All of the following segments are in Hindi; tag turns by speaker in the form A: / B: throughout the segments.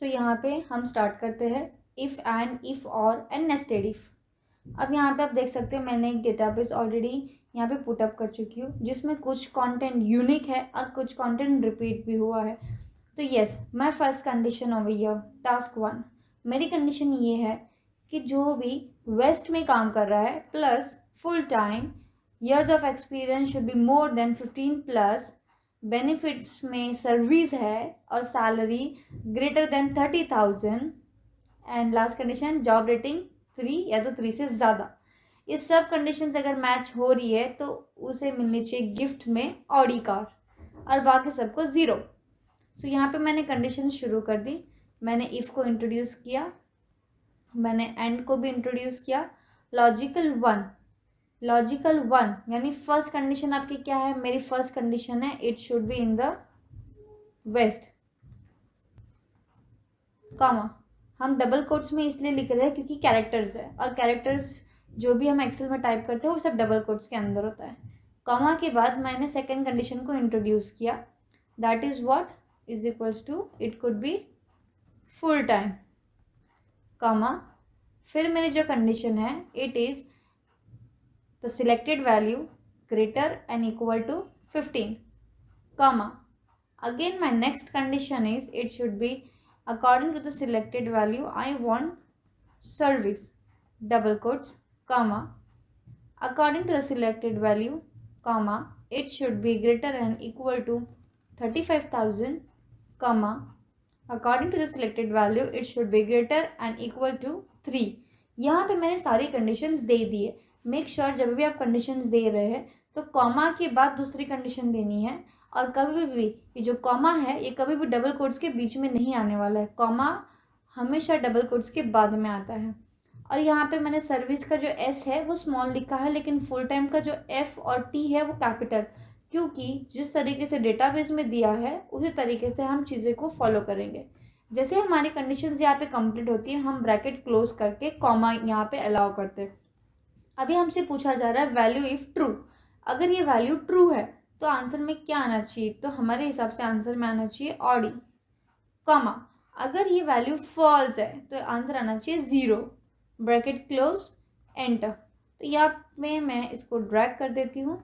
A: सो यहाँ पे हम स्टार्ट करते हैं इफ़ एंड इफ़ और एंड नेस्टेड इफ़। अब यहाँ पे आप देख सकते हैं मैंने एक डेटाबेस ऑलरेडी यहाँ पे पुटअप कर चुकी हूँ जिसमें कुछ कंटेंट यूनिक है और कुछ कंटेंट रिपीट भी हुआ है। तो yes, my first condition over here, task 1, मेरी कंडीशन ये है कि जो भी वेस्ट में काम कर रहा है plus full time, years of experience should be more than 15 plus, benefits में सर्विस है और salary greater than 30,000, and last condition job rating 3 या तो 3 से ज़्यादा। इस सब कंडीशंस अगर मैच हो रही है तो उसे मिलनी चाहिए गिफ्ट में ऑडी कार, और बाकी सबको 0। सो यहाँ पे मैंने कंडीशन शुरू कर दी। मैंने इफ़ को इंट्रोड्यूस किया, मैंने एंड को भी इंट्रोड्यूस किया। लॉजिकल वन यानी फर्स्ट कंडीशन आपकी क्या है? मेरी फर्स्ट कंडीशन है it should be in the west, comma. हम डबल कोट्स में इसलिए लिख रहे हैं क्योंकि कैरेक्टर्स है, और कैरेक्टर्स जो भी हम एक्सेल में टाइप करते हैं वो सब डबल कोट्स के अंदर होता है। कॉमा के बाद मैंने सेकेंड कंडीशन को इंट्रोड्यूस किया, that is what is equals to it could be full time, comma. फिर मेरी जो कंडीशन है it is the selected value greater and equal to 15, comma. Again my next condition is it should be according to the selected value I want service, double quotes, comma, according to the selected value, comma, it should be greater and equal to 35,000, comma, according to the selected value it should be greater and equal to 3। यहाँ पे मैंने सारी कंडीशंस दे दी है। मेक श्योर जब भी आप कंडीशंस दे रहे हैं तो कॉमा के बाद दूसरी कंडीशन देनी है, और कभी भी ये जो कॉमा है ये कभी भी डबल कोट्स के बीच में नहीं आने वाला है। कॉमा हमेशा डबल कोट्स के बाद में आता है। और यहाँ पे मैंने सर्विस का जो एस है वो स्मॉल लिखा है, लेकिन फुल टाइम का जो एफ और टी है वो कैपिटल, क्योंकि जिस तरीके से डेटाबेस में दिया है उसी तरीके से हम चीज़ें को फॉलो करेंगे। जैसे हमारी कंडीशंस यहाँ पे कंप्लीट होती है हम ब्रैकेट क्लोज करके कॉमा यहाँ पे अलाउ करते हैं। अभी हमसे पूछा जा रहा है वैल्यू इफ़ ट्रू। अगर ये वैल्यू ट्रू है तो आंसर में क्या आना चाहिए? तो हमारे हिसाब से आंसर में आना चाहिए ऑडी, कॉमा। अगर ये वैल्यू फॉल्स है तो आंसर आना चाहिए 0, ब्रैकेट क्लोज, एंटर। तो यहाँ में मैं इसको ड्रैग कर देती हूँ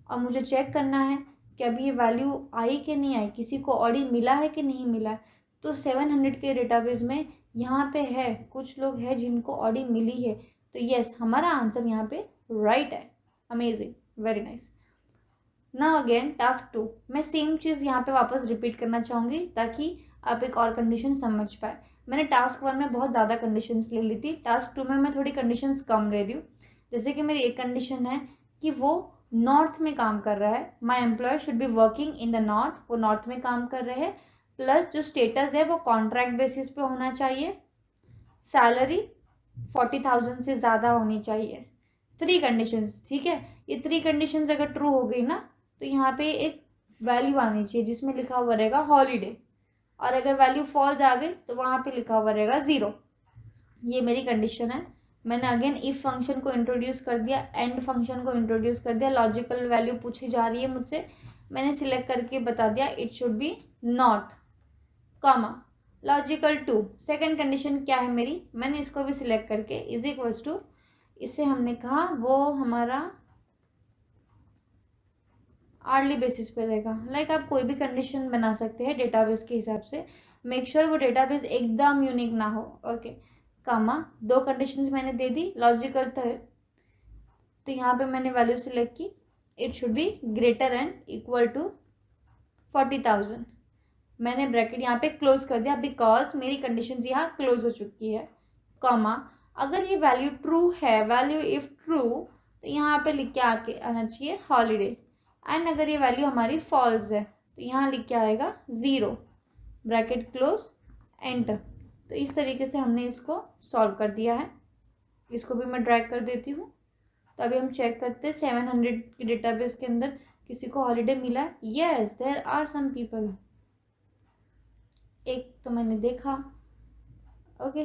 A: और मुझे चेक करना है कि अभी ये वैल्यू आई कि नहीं आई, किसी को ऑडी मिला है कि नहीं मिला है। तो 700 के डेटाबेस में यहाँ पे है कुछ लोग हैं जिनको ऑडी मिली है, तो यस हमारा आंसर यहाँ पे राइट है। Amazing, very nice. Now again task 2, मैं सेम चीज़ यहाँ पे वापस रिपीट करना चाहूँगी ताकि आप एक और कंडीशन समझ पाए। मैंने टास्क 1 में बहुत ज़्यादा कंडीशंस ले ली थी, टास्क 2 में मैं थोड़ी कंडीशंस कम ले रही हूँ। जैसे कि मेरी एक कंडीशन है कि वो नॉर्थ में काम कर रहा है, my employ should be working in the north, वो नॉर्थ में काम कर रहे हैं, प्लस जो स्टेटस है वो कॉन्ट्रैक्ट बेसिस पे होना चाहिए, सैलरी 40,000 से ज़्यादा होनी चाहिए। 3 कंडीशंस, ठीक है। ये 3 कंडीशंस अगर ट्रू हो गई ना तो यहाँ पे एक वैल्यू आनी चाहिए जिसमें लिखा हुआ रहेगा हॉलीडे, और अगर वैल्यू फॉल्स आ गई तो वहाँ पे लिखा हुआ रहेगा 0। ये मेरी कंडीशन है। मैंने अगेन इफ फंक्शन को इंट्रोड्यूस कर दिया, एंड फंक्शन को इंट्रोड्यूस कर दिया। लॉजिकल वैल्यू पूछी जा रही है मुझसे, मैंने सिलेक्ट करके बता दिया it should B north, comma. Logical 2, second condition क्या है मेरी, मैंने इसको भी सिलेक्ट करके इज इक्वल्स टू, इससे हमने कहा वो हमारा आर्ली बेसिस पे रहेगा। लाइक आप कोई भी कंडीशन बना सकते हैं डेटाबेस के हिसाब से, मेक श्योर वो डेटाबेस एकदम यूनिक ना हो, ओके, कामा। 2 कंडीशंस मैंने दे दी। लॉजिकल तो यहाँ पे मैंने वैल्यू सिलेक्ट की, it should be greater and equal to 40,000। मैंने ब्रैकेट यहाँ पे क्लोज कर दिया बिकॉज मेरी कंडीशन यहाँ क्लोज हो चुकी है, कॉमा। अगर ये वैल्यू ट्रू है, वैल्यू इफ ट्रू, तो यहाँ पे लिख के आके आना चाहिए हॉलीडे, एंड अगर ये वैल्यू हमारी फॉल्स है तो यहाँ लिख के आएगा 0, ब्रैकेट क्लोज, एंटर। तो इस तरीके से हमने इसको सॉल्व कर दिया है। इसको भी मैं ड्रैग कर देती हूँ। तो अभी हम चेक करते हैं 700 के डेटाबेस के अंदर किसी को हॉलीडे मिला है। Yes, there are some people, एक तो मैंने देखा, ओके।